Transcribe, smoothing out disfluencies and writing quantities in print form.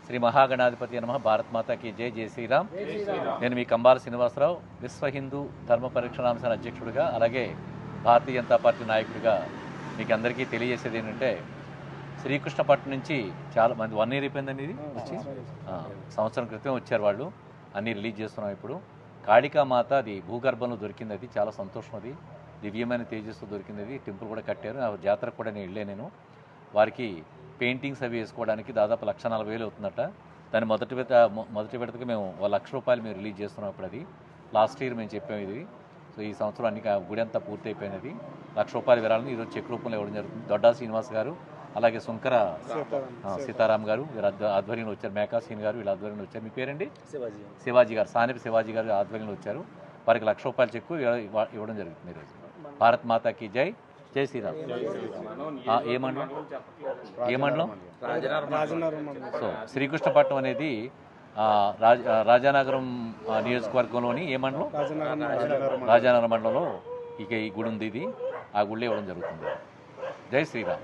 శ్రీ మహాగణాధిపతి నమః. భారత్ మాతాకి జై. జై శ్రీరామ్. నేను మీ కంబాల శ్రీనివాసరావు, విశ్వ హిందూ ధర్మ పరిరక్షణ అధ్యక్షుడిగా, అలాగే భారతీయ జనతా పార్టీ నాయకుడిగా మీకు అందరికీ తెలియజేసేది ఏంటంటే, శ్రీకృష్ణపట్నం నుంచి చాలా మంది 1 year అయిపోయిందండి ఇది వచ్చి, సంవత్సరం క్రితం వచ్చారు వాళ్ళు. అన్నీ రిలీజ్ చేస్తున్నాం ఇప్పుడు. కాళికామాత అది భూగర్భంలో దొరికింది, అది చాలా సంతోషం. అది దివ్యమైన తేజస్సు దొరికింది. అది టెంపుల్ కూడా కట్టారు. ఆ జాతరకు కూడా నేను వెళ్ళాను. నేను వారికి పెయింటింగ్స్ అవి వేసుకోవడానికి దాదాపు 1,40,000 అవుతుందట. దాని మొదటి విడతకి మేము 1,00,000 రూపాయలు మేము రిలీజ్ చేస్తున్నాం. ఇప్పుడు అది లాస్ట్ ఇయర్ మేము చెప్పాము ఇది. సో ఈ సంవత్సరం అన్ని గుడి అంతా పూర్తి అయిపోయినది. 1,00,000 రూపాయలు విరాళని ఈరోజు చెక్ రూపంలో ఇవ్వడం జరుగుతుంది. దొడ్డా శ్రీనివాస్ గారు, అలాగే సుంకర సీతారాం గారు వీళ్ళ ఆధ్వర్యంలో వచ్చారు. మేకాసీన్ గారు వీళ్ళ ఆధ్వర్యంలో వచ్చారు. మీ పేరండి? శివాజీ గారు, సానిపి శివాజీ గారు ఆధ్వర్యంలో వచ్చారు. వారికి 1,00,000 రూపాయలు చెక్కు ఇవ్వడం జరుగుతుంది ఈరోజు. భారత్ మాతాకి జై. జై శ్రీరామ్. ఏ మండలం? సో శ్రీకృష్ణపట్నం అనేది రాజానగరం నియోజకవర్గంలోని ఏ మండలం? రాజానగరం మండలంలో ఈ గుడి ఉంది. ఇది ఆ గుళ్ళే ఇవ్వడం జరుగుతుంది. జై శ్రీరామ్.